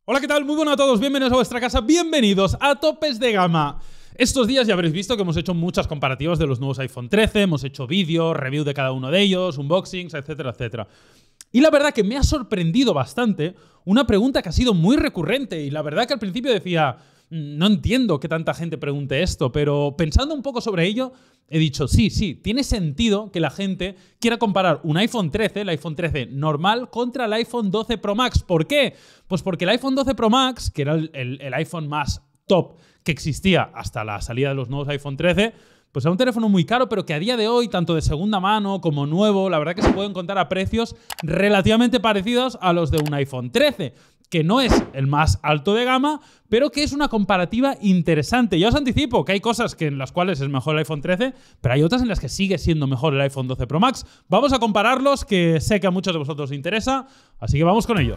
Hola, ¿qué tal? Muy buenas a todos, bienvenidos a vuestra casa, bienvenidos a Topes de Gama. Estos días ya habréis visto que hemos hecho muchas comparativas de los nuevos iPhone 13, hemos hecho vídeos, review de cada uno de ellos, unboxings, etcétera, etcétera. Y la verdad que me ha sorprendido bastante una pregunta que ha sido muy recurrente y la verdad que al principio decía, no entiendo que tanta gente pregunte esto, pero pensando un poco sobre ello, he dicho, sí, tiene sentido que la gente quiera comparar un iPhone 13, el iPhone 13 normal, contra el iPhone 12 Pro Max. ¿Por qué? Pues porque el iPhone 12 Pro Max, que era el iPhone más top que existía hasta la salida de los nuevos iPhone 13, pues era un teléfono muy caro, pero que a día de hoy, tanto de segunda mano como nuevo, la verdad que se puede encontrar a precios relativamente parecidos a los de un iPhone 13, que no es el más alto de gama, pero que es una comparativa interesante. Ya os anticipo que hay cosas en las cuales es mejor el iPhone 13, pero hay otras en las que sigue siendo mejor el iPhone 12 Pro Max. Vamos a compararlos, que sé que a muchos de vosotros os interesa, así que vamos con ello.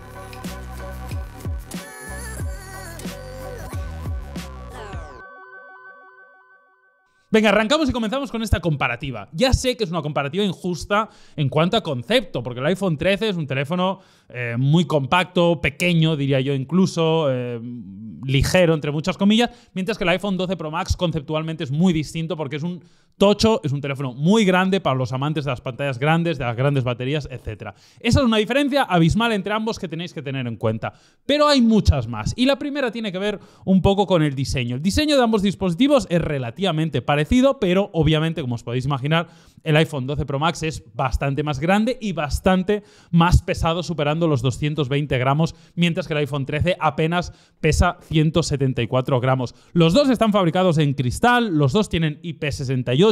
Venga, arrancamos y comenzamos con esta comparativa. Ya sé que es una comparativa injusta en cuanto a concepto, porque el iPhone 13 es un teléfono muy compacto, pequeño, diría yo incluso, ligero, entre muchas comillas, mientras que el iPhone 12 Pro Max conceptualmente es muy distinto porque es un tocho, es un teléfono muy grande para los amantes de las pantallas grandes, de las grandes baterías, etc. Esa es una diferencia abismal entre ambos que tenéis que tener en cuenta. Pero hay muchas más. Y la primera tiene que ver un poco con el diseño. El diseño de ambos dispositivos es relativamente parecido, pero obviamente, como os podéis imaginar, el iPhone 12 Pro Max es bastante más grande y bastante más pesado, superando los 220 gramos, mientras que el iPhone 13 apenas pesa 174 gramos. Los dos están fabricados en cristal, los dos tienen IP68,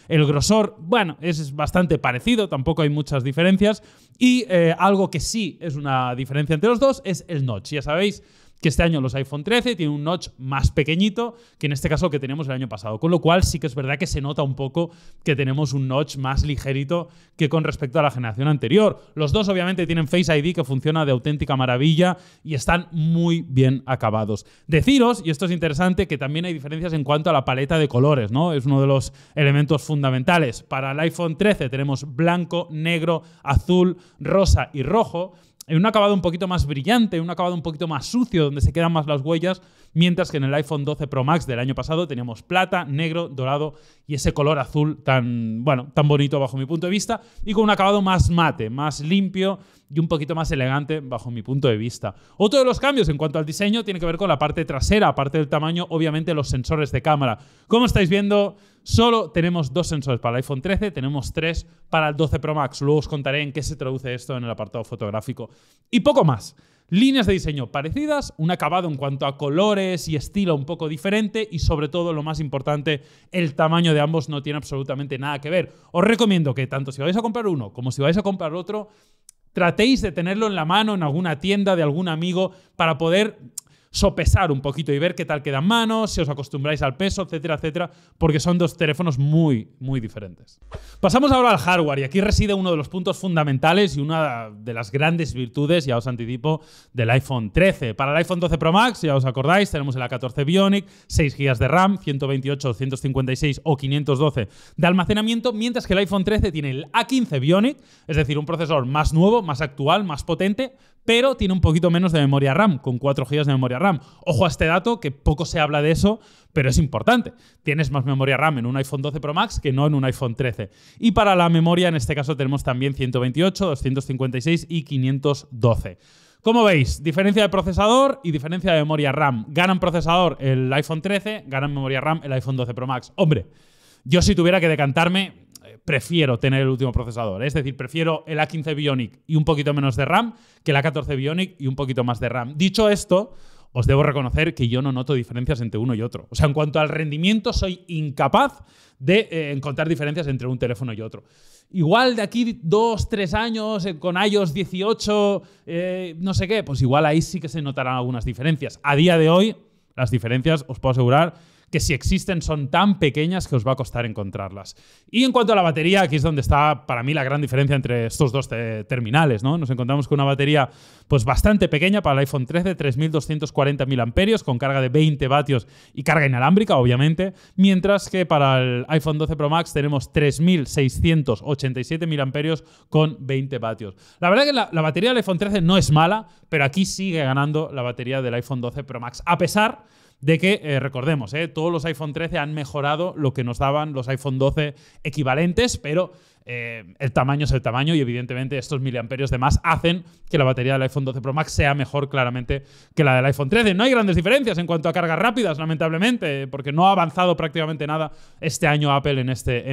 el grosor, bueno, es bastante parecido, tampoco hay muchas diferencias, y algo que sí es una diferencia entre los dos es el notch. Ya sabéis que este año los iPhone 13 tienen un notch más pequeñito que en este caso que teníamos el año pasado, con lo cual sí que es verdad que se nota un poco que tenemos un notch más ligerito que con respecto a la generación anterior. Los dos obviamente tienen Face ID que funciona de auténtica maravilla y están muy bien acabados. Deciros, y esto es interesante, que también hay diferencias en cuanto a la paleta de colores, ¿no? Es uno de los elementos fundamentales. Para el iPhone 13 tenemos blanco, negro, azul, rosa y rojo, en un acabado un poquito más brillante, en un acabado un poquito más sucio, donde se quedan más las huellas, mientras que en el iPhone 12 Pro Max del año pasado teníamos plata, negro, dorado y ese color azul tan bonito bajo mi punto de vista, y con un acabado más mate, más limpio y un poquito más elegante bajo mi punto de vista. Otro de los cambios en cuanto al diseño tiene que ver con la parte trasera, aparte del tamaño, obviamente los sensores de cámara. Como estáis viendo, solo tenemos dos sensores para el iPhone 13, tenemos 3 para el 12 Pro Max. Luego os contaré en qué se traduce esto en el apartado fotográfico. Y poco más. Líneas de diseño parecidas, un acabado en cuanto a colores y estilo un poco diferente y sobre todo, lo más importante, el tamaño de ambos no tiene absolutamente nada que ver. Os recomiendo que tanto si vais a comprar uno como si vais a comprar otro, tratéis de tenerlo en la mano en alguna tienda de algún amigo para poder sopesar un poquito y ver qué tal quedan manos, si os acostumbráis al peso, etcétera, etcétera, porque son dos teléfonos muy diferentes. Pasamos ahora al hardware y aquí reside uno de los puntos fundamentales y una de las grandes virtudes, ya os anticipo, del iPhone 13. Para el iPhone 12 Pro Max, ya os acordáis, tenemos el A14 Bionic, 6 GB de RAM, 128, 256 o 512 de almacenamiento, mientras que el iPhone 13 tiene el A15 Bionic, es decir, un procesador más nuevo, más actual, más potente, pero tiene un poquito menos de memoria RAM, con 4 GB de memoria RAM. Ojo a este dato, que poco se habla de eso, pero es importante. Tienes más memoria RAM en un iPhone 12 Pro Max que no en un iPhone 13. Y para la memoria, en este caso, tenemos también 128, 256 y 512. Como veis, diferencia de procesador y diferencia de memoria RAM. Gana en procesador el iPhone 13, gana en memoria RAM el iPhone 12 Pro Max. Hombre, yo si tuviera que decantarme, prefiero tener el último procesador. Es decir, prefiero el A15 Bionic y un poquito menos de RAM que el A14 Bionic y un poquito más de RAM. Dicho esto, os debo reconocer que yo no noto diferencias entre uno y otro. O sea, en cuanto al rendimiento, soy incapaz de encontrar diferencias entre un teléfono y otro. Igual de aquí 2-3 años, con iOS 18, no sé qué, pues igual ahí sí que se notarán algunas diferencias. A día de hoy, las diferencias, os puedo asegurar que si existen son tan pequeñas que os va a costar encontrarlas. Y en cuanto a la batería, aquí es donde está para mí la gran diferencia entre estos dos terminales, ¿no? Nos encontramos con una batería pues bastante pequeña para el iPhone 13, 3.240 mAh con carga de 20 vatios y carga inalámbrica, obviamente, mientras que para el iPhone 12 Pro Max tenemos 3.687 mAh con 20 vatios. La verdad que la batería del iPhone 13 no es mala, pero aquí sigue ganando la batería del iPhone 12 Pro Max, a pesar de que, recordemos, todos los iPhone 13 han mejorado lo que nos daban los iPhone 12 equivalentes, pero el tamaño es el tamaño y evidentemente estos miliamperios de más hacen que la batería del iPhone 12 Pro Max sea mejor claramente que la del iPhone 13. No hay grandes diferencias en cuanto a cargas rápidas, lamentablemente, porque no ha avanzado prácticamente nada este año Apple en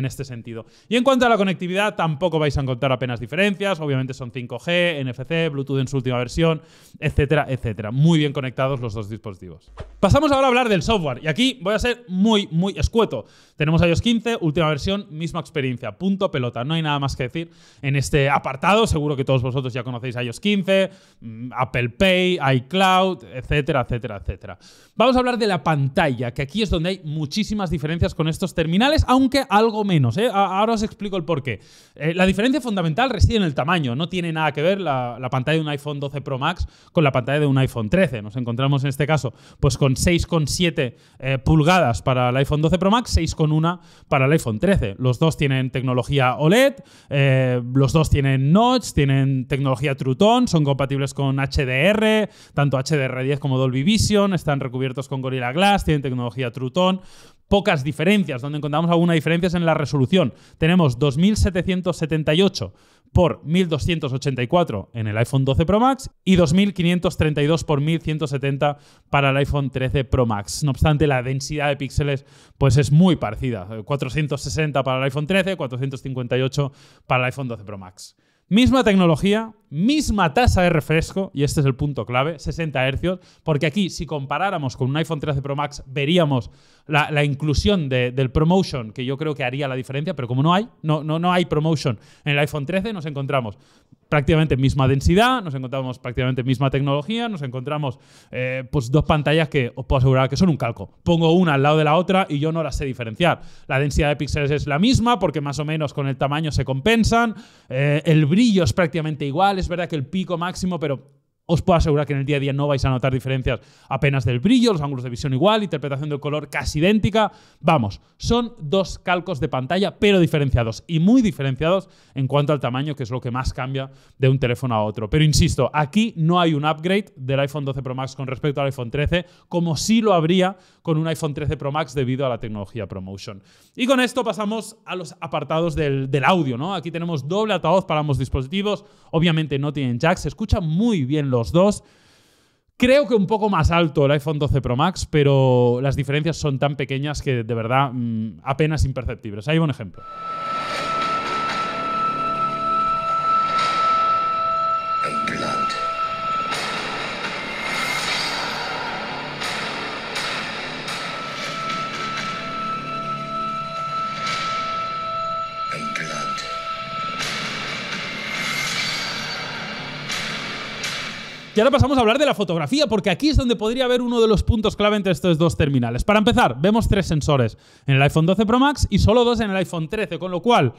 este sentido. Y en cuanto a la conectividad, tampoco vais a encontrar apenas diferencias. Obviamente son 5G, NFC, Bluetooth en su última versión, etcétera, etcétera. Muy bien conectados los dos dispositivos. Pasamos ahora a hablar del software y aquí voy a ser muy escueto. Tenemos iOS 15, última versión, misma experiencia, punto pelota. No hay nada más que decir en este apartado. Seguro que todos vosotros ya conocéis iOS 15, Apple Pay, iCloud, etcétera, etcétera, etcétera. Vamos a hablar de la pantalla, que aquí es donde hay muchísimas diferencias con estos terminales, aunque algo menos, ¿eh? Ahora os explico el porqué. La diferencia fundamental reside en el tamaño. No tiene nada que ver la pantalla de un iPhone 12 Pro Max con la pantalla de un iPhone 13. Nos encontramos en este caso pues con 6,7 pulgadas para el iPhone 12 Pro Max, 6,1 para el iPhone 13. Los dos tienen tecnología OLED, los dos tienen notch, tienen tecnología True Tone, son compatibles con HDR, tanto HDR10 como Dolby Vision, están recubiertos con Gorilla Glass, tienen tecnología True Tone. Pocas diferencias, donde encontramos alguna diferencia es en la resolución. Tenemos 2778 por 1284 en el iPhone 12 Pro Max y 2532 por 1170 para el iPhone 13 Pro Max. No obstante, la densidad de píxeles pues es muy parecida. 460 para el iPhone 13, 458 para el iPhone 12 Pro Max. Misma tecnología, misma tasa de refresco, y este es el punto clave, 60 Hz, porque aquí si comparáramos con un iPhone 13 Pro Max veríamos la inclusión del ProMotion, que yo creo que haría la diferencia, pero como no hay ProMotion en el iPhone 13, nos encontramos prácticamente misma densidad, nos encontramos prácticamente misma tecnología, nos encontramos pues dos pantallas que os puedo asegurar que son un calco. Pongo una al lado de la otra y yo no las sé diferenciar. La densidad de píxeles es la misma porque más o menos con el tamaño se compensan, el brillo es prácticamente igual, es verdad que el pico máximo, pero os puedo asegurar que en el día a día no vais a notar diferencias apenas del brillo, los ángulos de visión igual, interpretación del color casi idéntica. Vamos, son dos calcos de pantalla, pero diferenciados y muy diferenciados en cuanto al tamaño, que es lo que más cambia de un teléfono a otro. Pero insisto, aquí no hay un upgrade del iPhone 12 Pro Max con respecto al iPhone 13, como sí lo habría con un iPhone 13 Pro Max debido a la tecnología ProMotion. Y con esto pasamos a los apartados del audio, ¿no? Aquí tenemos doble altavoz para ambos dispositivos. Obviamente no tienen jack, se escuchan muy bien los dos. Creo que un poco más alto el iPhone 12 Pro Max, pero las diferencias son tan pequeñas que de verdad apenas imperceptibles. Ahí va un ejemplo. Y ahora pasamos a hablar de la fotografía, porque aquí es donde podría haber uno de los puntos clave entre estos dos terminales. Para empezar, vemos 3 sensores en el iPhone 12 Pro Max y solo 2 en el iPhone 13, con lo cual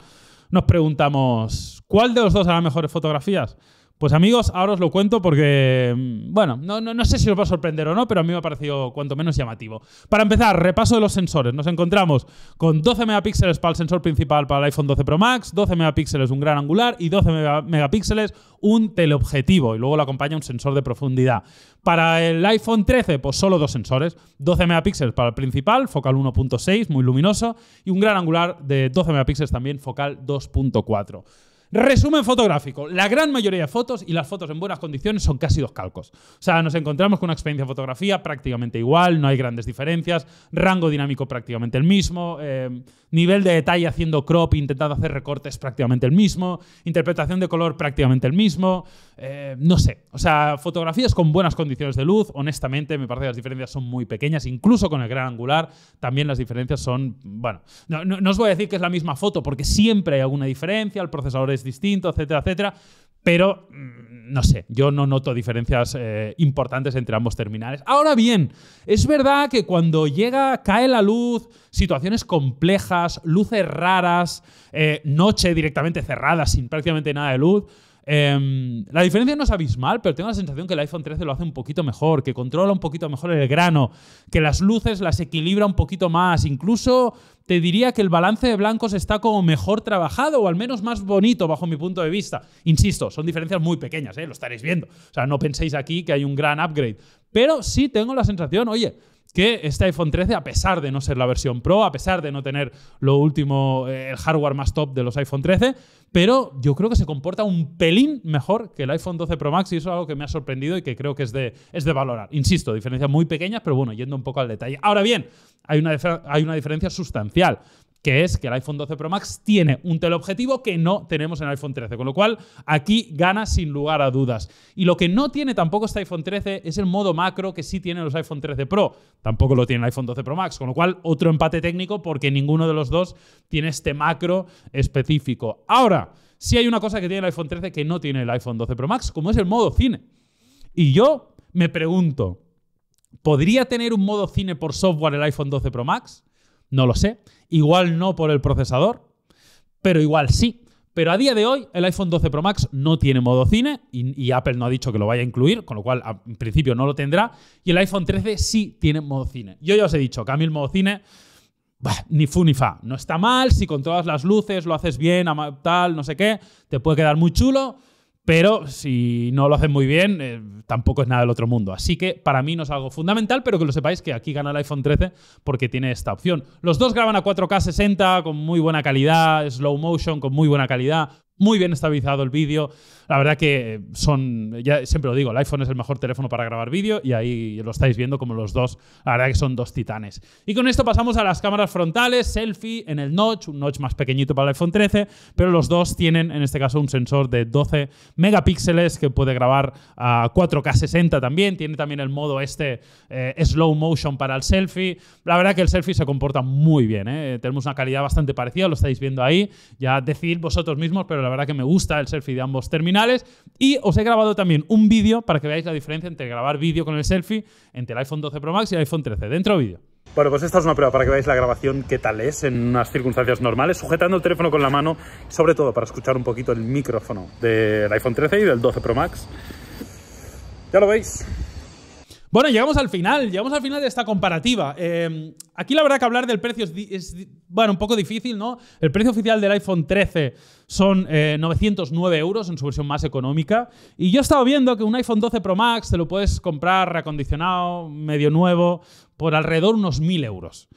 nos preguntamos, ¿cuál de los dos hará mejores fotografías? Pues amigos, ahora os lo cuento porque, bueno, no sé si os va a sorprender o no, pero a mí me ha parecido cuanto menos llamativo. Para empezar, repaso de los sensores. Nos encontramos con 12 megapíxeles para el sensor principal para el iPhone 12 Pro Max, 12 megapíxeles un gran angular y 12 megapíxeles un teleobjetivo. Y luego lo acompaña un sensor de profundidad. Para el iPhone 13, pues solo 2 sensores. 12 megapíxeles para el principal, focal 1.6, muy luminoso, y un gran angular de 12 megapíxeles también, focal 2.4. Resumen fotográfico. La gran mayoría de fotos y las fotos en buenas condiciones son casi 2 calcos. O sea, nos encontramos con una experiencia de fotografía prácticamente igual, no hay grandes diferencias, rango dinámico prácticamente el mismo, nivel de detalle haciendo crop, intentando hacer recortes prácticamente el mismo, interpretación de color prácticamente el mismo, no sé. O sea, fotografías con buenas condiciones de luz, honestamente me parece que las diferencias son muy pequeñas, incluso con el gran angular también las diferencias son, bueno, no os voy a decir que es la misma foto porque siempre hay alguna diferencia, el procesador es distinto, etcétera, etcétera. pero no sé, yo no noto diferencias importantes entre ambos terminales. Ahora bien, es verdad que cuando cae la luz, situaciones complejas, luces raras, noche directamente cerrada sin prácticamente nada de luz, la diferencia no es abismal, pero tengo la sensación que el iPhone 13 lo hace un poquito mejor, que controla un poquito mejor el grano, que las luces las equilibra un poquito más. Incluso te diría que el balance de blancos está como mejor trabajado o al menos más bonito bajo mi punto de vista. Insisto, son diferencias muy pequeñas, lo estaréis viendo. O sea, no penséis aquí que hay un gran upgrade. Pero sí tengo la sensación, oye, que este iPhone 13, a pesar de no ser la versión Pro, a pesar de no tener lo último, el hardware más top de los iPhone 13, pero yo creo que se comporta un pelín mejor que el iPhone 12 Pro Max y eso es algo que me ha sorprendido y que creo que es de valorar. Insisto, diferencias muy pequeñas, pero bueno, yendo un poco al detalle. Ahora bien, hay una diferencia sustancial, que es que el iPhone 12 Pro Max tiene un teleobjetivo que no tenemos en el iPhone 13, con lo cual aquí gana sin lugar a dudas. Y lo que no tiene tampoco este iPhone 13 es el modo macro que sí tienen los iPhone 13 Pro. Tampoco lo tiene el iPhone 12 Pro Max, con lo cual otro empate técnico porque ninguno de los dos tiene este macro específico. Ahora, sí hay una cosa que tiene el iPhone 13 que no tiene el iPhone 12 Pro Max, como es el modo cine. Y yo me pregunto, ¿podría tener un modo cine por software el iPhone 12 Pro Max? No lo sé. Igual no por el procesador, pero igual sí. Pero a día de hoy el iPhone 12 Pro Max no tiene modo cine y Apple no ha dicho que lo vaya a incluir, con lo cual en principio no lo tendrá. Y el iPhone 13 sí tiene modo cine. Yo ya os he dicho que a mí el modo cine, ni fu ni fa. No está mal, si con todas las luces lo haces bien, tal, no sé qué, te puede quedar muy chulo. Pero si no lo hacen muy bien, tampoco es nada del otro mundo. Así que para mí no es algo fundamental, pero que lo sepáis que aquí gana el iPhone 13 porque tiene esta opción. Los dos graban a 4K 60 con muy buena calidad, slow motion con muy buena calidad, muy bien estabilizado el vídeo. La verdad que ya siempre lo digo, el iPhone es el mejor teléfono para grabar vídeo y ahí lo estáis viendo como los dos, la verdad que son dos titanes. Y con esto pasamos a las cámaras frontales, selfie en el notch, un notch más pequeñito para el iPhone 13, pero los dos tienen en este caso un sensor de 12 megapíxeles que puede grabar a 4K 60 también, tiene también el modo slow motion para el selfie. La verdad que el selfie se comporta muy bien, tenemos una calidad bastante parecida, lo estáis viendo ahí, ya decidid vosotros mismos, pero la verdad que me gusta el selfie de ambos terminales. Y os he grabado también un vídeo para que veáis la diferencia entre grabar vídeo con el selfie entre el iPhone 12 Pro Max y el iPhone 13. Dentro vídeo. Bueno, pues esta es una prueba para que veáis la grabación qué tal es en unas circunstancias normales, sujetando el teléfono con la mano, sobre todo para escuchar un poquito el micrófono del iPhone 13 y del 12 Pro Max. Ya lo veis. Bueno, llegamos al final de esta comparativa. Aquí la verdad que hablar del precio es bueno, un poco difícil, ¿no? El precio oficial del iPhone 13 son 909 euros en su versión más económica. Y yo he estado viendo que un iPhone 12 Pro Max te lo puedes comprar reacondicionado, medio nuevo, por alrededor unos 1.000 euros.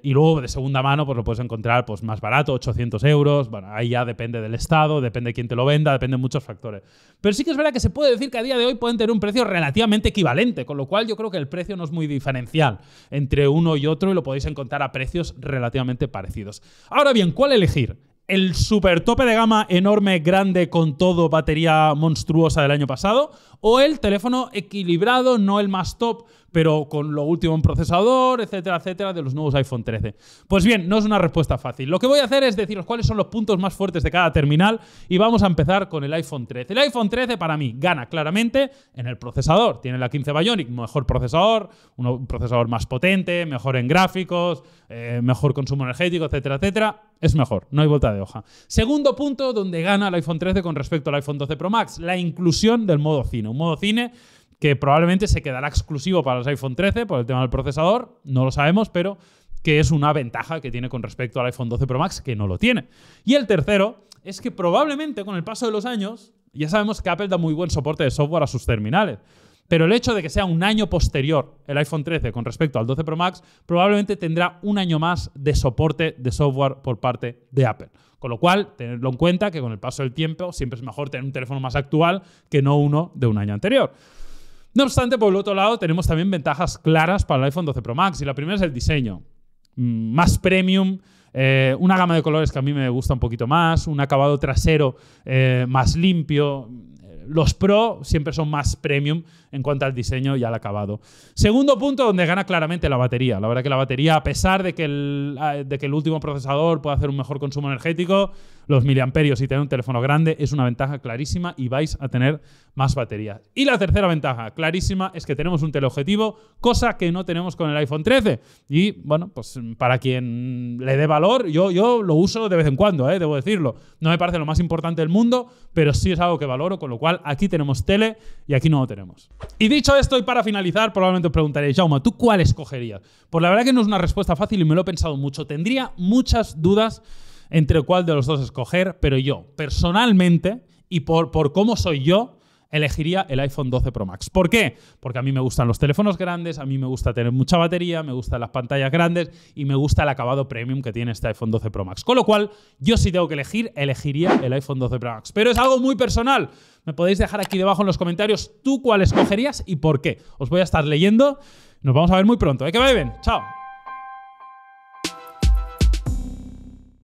Y luego de segunda mano pues lo puedes encontrar pues, más barato, 800 euros. Bueno, ahí ya depende del estado, depende de quién te lo venda, depende de muchos factores. Pero sí que es verdad que se puede decir que a día de hoy pueden tener un precio relativamente equivalente, con lo cual yo creo que el precio no es muy diferencial entre uno y otro y lo podéis encontrar a precios relativamente parecidos. Ahora bien, ¿cuál elegir? ¿El super tope de gama enorme, grande, con todo, batería monstruosa del año pasado? ¿O el teléfono equilibrado, no el más top, pero con lo último en procesador, etcétera, etcétera, de los nuevos iPhone 13? Pues bien, no es una respuesta fácil. Lo que voy a hacer es deciros cuáles son los puntos más fuertes de cada terminal y vamos a empezar con el iPhone 13. El iPhone 13 para mí gana claramente en el procesador. Tiene la 15 Bionic, mejor procesador, un procesador más potente, mejor en gráficos, mejor consumo energético, etcétera, etcétera. Es mejor, no hay vuelta de hoja. Segundo punto donde gana el iPhone 13 con respecto al iPhone 12 Pro Max, la inclusión del modo cine. Un modo cine que probablemente se quedará exclusivo para los iPhone 13 por el tema del procesador, no lo sabemos, pero que es una ventaja que tiene con respecto al iPhone 12 Pro Max, que no lo tiene. Y el tercero es que probablemente con el paso de los años, ya sabemos que Apple da muy buen soporte de software a sus terminales, pero el hecho de que sea un año posterior el iPhone 13 con respecto al 12 Pro Max, probablemente tendrá un año más de soporte de software por parte de Apple. Con lo cual, tenedlo en cuenta que con el paso del tiempo siempre es mejor tener un teléfono más actual que no uno de un año anterior. No obstante, por el otro lado, tenemos también ventajas claras para el iPhone 12 Pro Max y la primera es el diseño. Más premium, una gama de colores que a mí me gusta un poquito más, un acabado trasero más limpio. Los Pro siempre son más premium en cuanto al diseño y al acabado. Segundo punto donde gana claramente la batería. La verdad que la batería, a pesar de que el último procesador pueda hacer un mejor consumo energético, los miliamperios y tener un teléfono grande es una ventaja clarísima y vais a tener más batería. Y la tercera ventaja clarísima es que tenemos un teleobjetivo, cosa que no tenemos con el iPhone 13. Y bueno, pues para quien le dé valor, yo lo uso de vez en cuando, debo decirlo. No me parece lo más importante del mundo, pero sí es algo que valoro, con lo cual aquí tenemos tele y aquí no lo tenemos. Y dicho esto, y para finalizar, probablemente os preguntaréis, Jaume, ¿tú cuál escogerías? Pues la verdad que no es una respuesta fácil y me lo he pensado mucho. Tendría muchas dudas entre cuál de los dos escoger, pero yo, personalmente, y por cómo soy yo, elegiría el iPhone 12 Pro Max. ¿Por qué? Porque a mí me gustan los teléfonos grandes, a mí me gusta tener mucha batería, me gustan las pantallas grandes y me gusta el acabado premium que tiene este iPhone 12 Pro Max. Con lo cual, yo si tengo que elegir, elegiría el iPhone 12 Pro Max. Pero es algo muy personal. Me podéis dejar aquí debajo en los comentarios tú cuál escogerías y por qué. Os voy a estar leyendo. Nos vamos a ver muy pronto. Que vaya bien. Chao.